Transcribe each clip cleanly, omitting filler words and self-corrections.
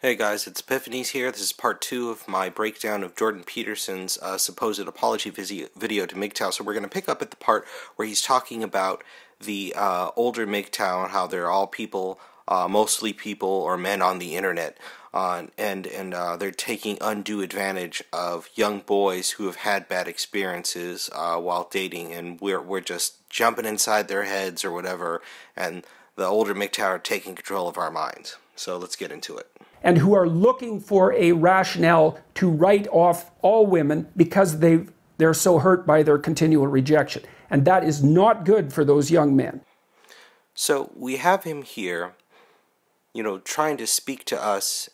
Hey guys, it's Epiphanies here. This is part 2 of my breakdown of Jordan Peterson's supposed apology video to Mgtow. So we're going to pick up at the part where he's talking about the older Mgtow and how they're all people, mostly people or men on the internet, and they're taking undue advantage of young boys who have had bad experiences while dating, and we're just jumping inside their heads or whatever, and the older Mgtow are taking control of our minds. So let's get into it. And who are looking for a rationale to write off all women because they're so hurt by their continual rejection. And that is not good for those young men. So we have him here, trying to speak to us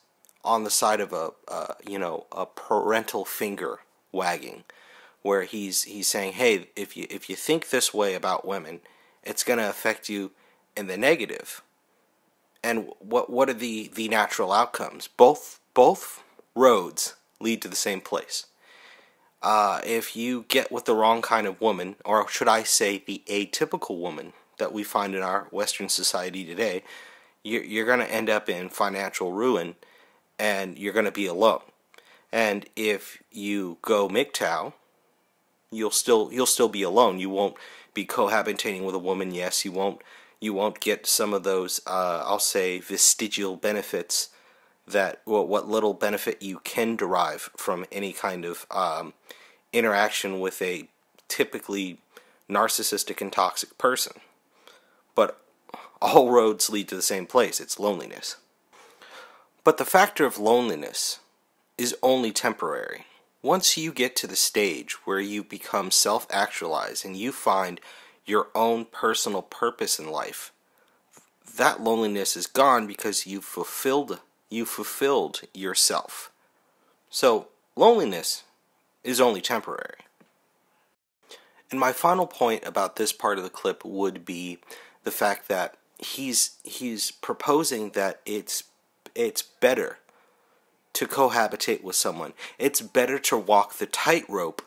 on the side of a parental finger wagging, where he's saying, hey, if you think this way about women, it's going to affect you in the negative. And what are the natural outcomes? Both roads lead to the same place. If you get with the wrong kind of woman, or should I say the atypical woman that we find in our Western society today, you're going to end up in financial ruin, and you're going to be alone. And if you go Mgtow, you'll still be alone. You won't be cohabitating with a woman. Yes, you won't get some of those, I'll say, vestigial benefits what little benefit you can derive from any kind of interaction with a typically narcissistic and toxic person. But all roads lead to the same place. It's loneliness. But the factor of loneliness is only temporary. Once you get to the stage where you become self-actualized and you find your own personal purpose in life, that loneliness is gone because you fulfilled yourself. So loneliness is only temporary. And my final point about this part of the clip would be the fact that he's proposing that it's better to cohabitate with someone. It's better to walk the tightrope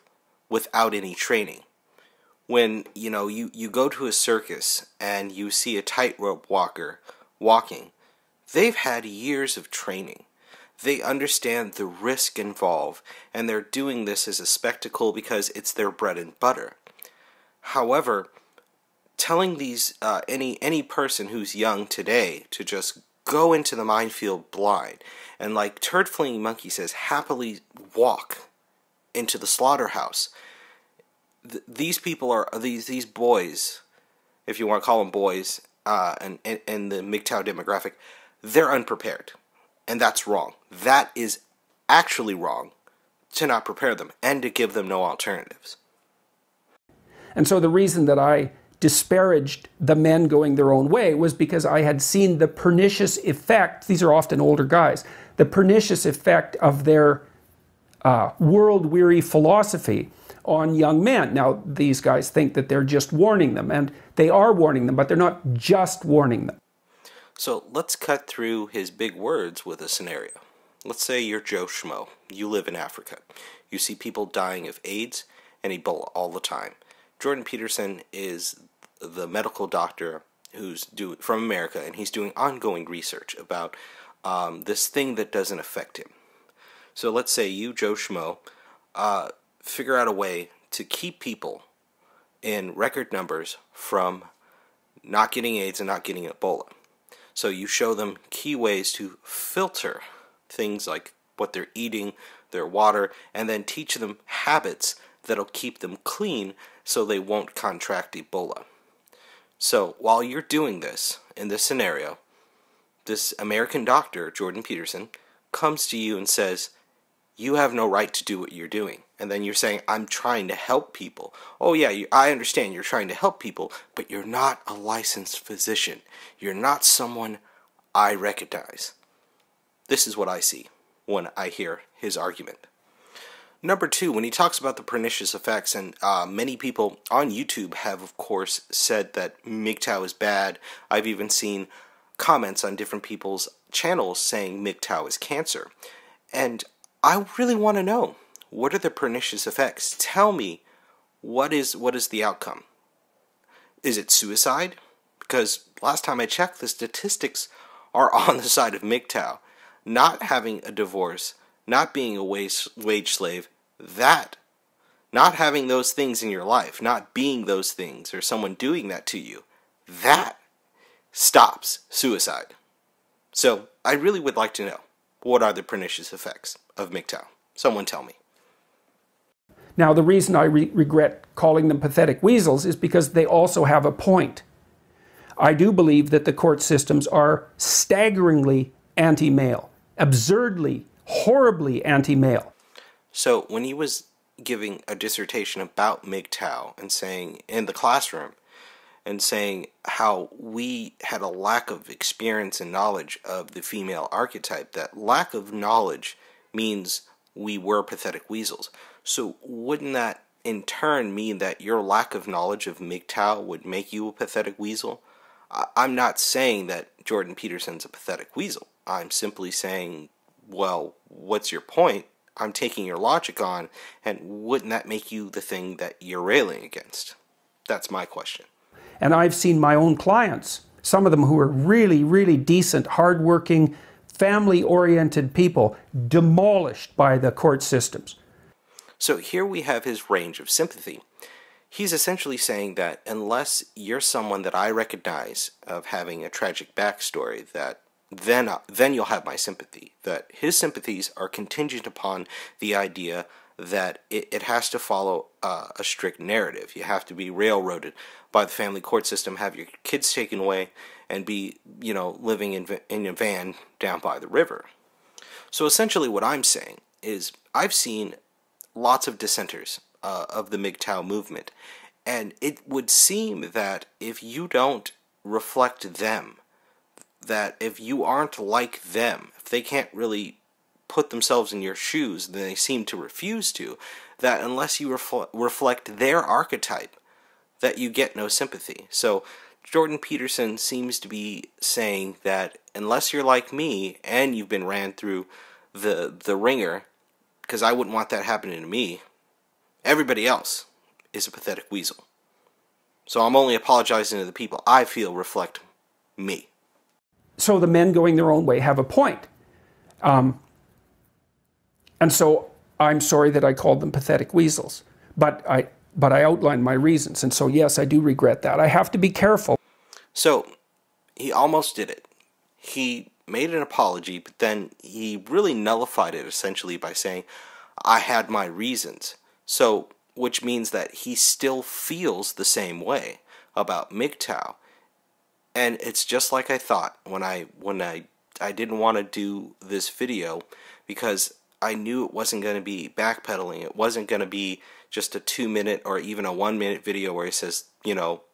without any training. When, you go to a circus and you see a tightrope walker walking, they've had years of training. They understand the risk involved, and they're doing this as a spectacle because it's their bread and butter. However, telling these any person who's young today to just go into the minefield blind and, like Turd Flinging Monkey says, happily walk into the slaughterhouse. These people are these boys, if you want to call them boys, and the Mgtow demographic, they're unprepared, and that's wrong. That is actually wrong, to not prepare them and to give them no alternatives. And so the reason that I disparaged the men going their own way was because I had seen the pernicious effect, these are often older guys, the pernicious effect of their world-weary philosophy on young men. Now, these guys think that they're just warning them, and they are warning them, but they're not just warning them. So let's cut through his big words with a scenario. Let's say you're Joe Schmo. You live in Africa. You see people dying of AIDS and Ebola all the time. Jordan Peterson is the medical doctor from America, and he's doing ongoing research about this thing that doesn't affect him. So let's say you, Joe Schmo, figure out a way to keep people in record numbers from not getting AIDS and not getting Ebola. So you show them key ways to filter things like what they're eating, their water, and then teach them habits that'll keep them clean so they won't contract Ebola. So while you're doing this, in this scenario, this American doctor, Jordan Peterson, comes to you and says, you have no right to do what you're doing. And then you're saying, I'm trying to help people. Oh yeah, I understand you're trying to help people, but you're not a licensed physician. You're not someone I recognize. This is what I see when I hear his argument. Number 2, when he talks about the pernicious effects, and many people on YouTube have, of course, said that Mgtow is bad. I've even seen comments on different people's channels saying Mgtow is cancer. And I really want to know, what are the pernicious effects? Tell me, what is the outcome? Is it suicide? Because last time I checked, the statistics are on the side of Mgtow. not having a divorce, not being a wage slave, that, not having those things in your life, not being those things, or someone doing that to you, that stops suicide. So I really would like to know, what are the pernicious effects of Mgtow? Someone tell me. Now, the reason I regret calling them pathetic weasels is because they also have a point. I do believe that the court systems are staggeringly anti-male, absurdly, horribly anti-male. So when he was giving a dissertation about Mgtow and saying in the classroom and saying how we had a lack of experience and knowledge of the female archetype, that lack of knowledge means we were pathetic weasels. So wouldn't that in turn mean that your lack of knowledge of Mgtow would make you a pathetic weasel? I'm not saying that Jordan Peterson's a pathetic weasel. I'm simply saying, well, what's your point? I'm taking your logic on, and wouldn't that make you the thing that you're railing against? That's my question. And I've seen my own clients, some of them who are really, really decent, hardworking, family-oriented people, demolished by the court systems. So here we have his range of sympathy. He's essentially saying that unless you're someone that I recognize of having a tragic backstory, that then you'll have my sympathy. That his sympathies are contingent upon the idea that it has to follow a strict narrative. You have to be railroaded by the family court system, have your kids taken away, and be, living in a van down by the river. So essentially what I'm saying is I've seen lots of dissenters of the Mgtow movement, and it would seem that if you don't reflect them, that if you aren't like them, if they can't really put themselves in your shoes, then they seem to refuse to, that unless you reflect their archetype, that you get no sympathy. So Jordan Peterson seems to be saying that unless you're like me and you've been ran through the ringer, because I wouldn't want that happening to me, everybody else is a pathetic weasel. So I'm only apologizing to the people I feel reflect me. So the men going their own way have a point. And so I'm sorry that I called them pathetic weasels. But I outlined my reasons. And so, yes, I do regret that. I have to be careful. So he almost did it. He made an apology, but then he really nullified it essentially by saying, I had my reasons. So, which means that he still feels the same way about Mgtow. And it's just like I thought when I didn't want to do this video, because I knew it wasn't going to be backpedaling. It wasn't going to be just a 2-minute or even a 1-minute video where he says,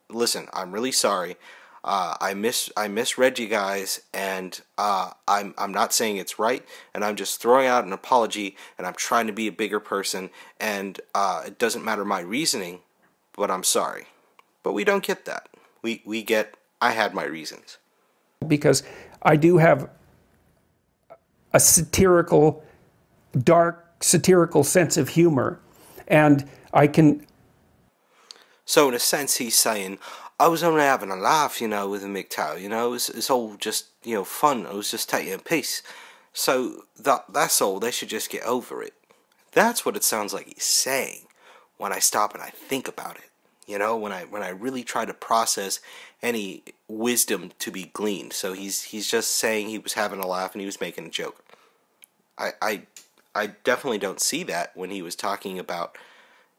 listen, I'm really sorry. I misread you guys, and I'm not saying it's right, and I'm just throwing out an apology, and I'm trying to be a bigger person, and it doesn't matter my reasoning, but I'm sorry. But we don't get that. We get, I had my reasons. Because I do have a satirical, dark satirical sense of humor, and I can... So in a sense he's saying, I was only having a laugh, with the Mgtow, it's all just, fun, I was just taking a piece. So that's all, they should just get over it. That's what it sounds like he's saying when I stop and I think about it. When I really try to process any wisdom to be gleaned. So he's just saying he was having a laugh and he was making a joke. I definitely don't see that when he was talking about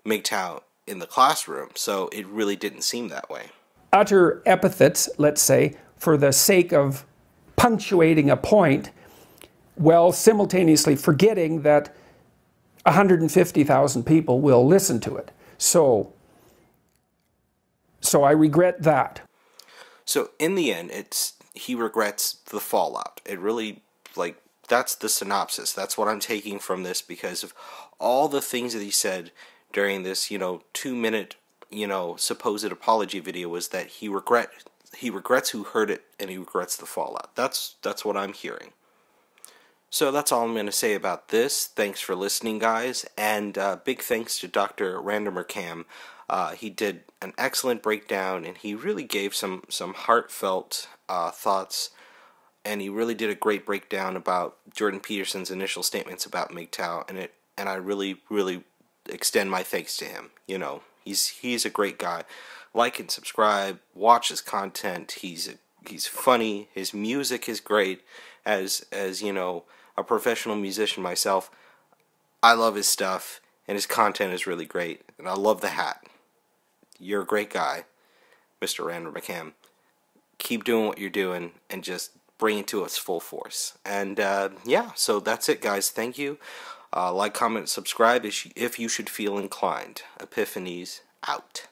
Mgtow in the classroom, so it really didn't seem that way. Utter epithets, let's say, for the sake of punctuating a point, while simultaneously forgetting that 150,000 people will listen to it. So I regret that. So in the end, he regrets the fallout. It really, that's the synopsis. That's what I'm taking from this, because of all the things that he said during this, 2-minute, supposed apology video, was that he regrets who heard it, and he regrets the fallout. That's what I'm hearing. So that's all I'm going to say about this. Thanks for listening, guys, and big thanks to Dr. Randomer Cam. He did an excellent breakdown, and he really gave some heartfelt thoughts and he really did a great breakdown about Jordan Peterson's initial statements about Mgtow, and I really, really extend my thanks to him. You know, he's a great guy. Like and subscribe, watch his content. He's funny. His music is great. As you know, a professional musician myself, I love his stuff, and his content is really great. And I love the hat. You're a great guy, Mr. Randall McCam. Keep doing what you're doing, and just bring it to its full force. And yeah, so that's it, guys. Thank you. Like, comment, subscribe if you should feel inclined. Epiphanies out.